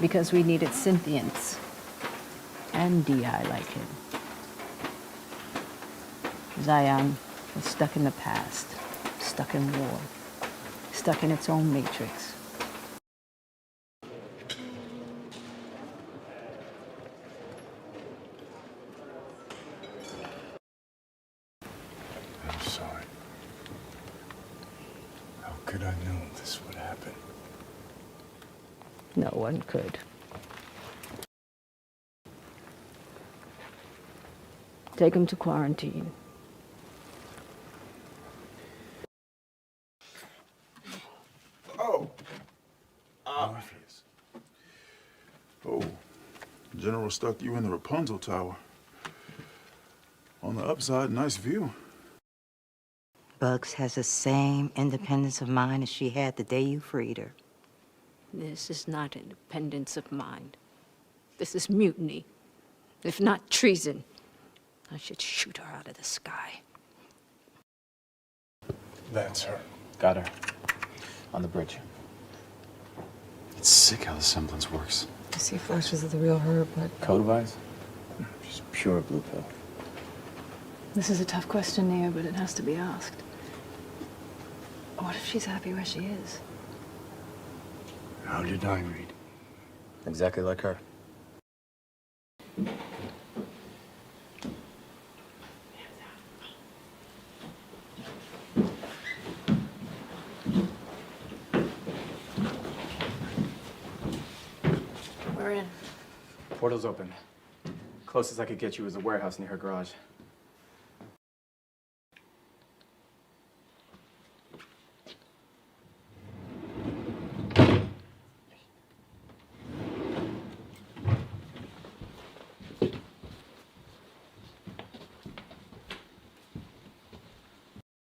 Because we needed sentience. And DI like him. Zion was stuck in the past, stuck in war, stuck in its own matrix. I'm sorry. How could I know this would happen? No one could. Take him to quarantine. Oh! Morpheus. Oh, General stuck you in the Rapunzel Tower. On the upside, nice view. Bugs has the same independence of mind as she had the day you freed her. This is not independence of mind. This is mutiny. If not treason, I should shoot her out of the sky. That's her. Got her. On the bridge. It's sick how the semblance works. I see flashes of the real her, but Code wise? She's pure blue pill. this is a tough question, Nia, but it has to be asked. What if she's happy where she is? How did I read? Exactly like her. We're in. Portal's open. Closest I could get you was a warehouse near her garage.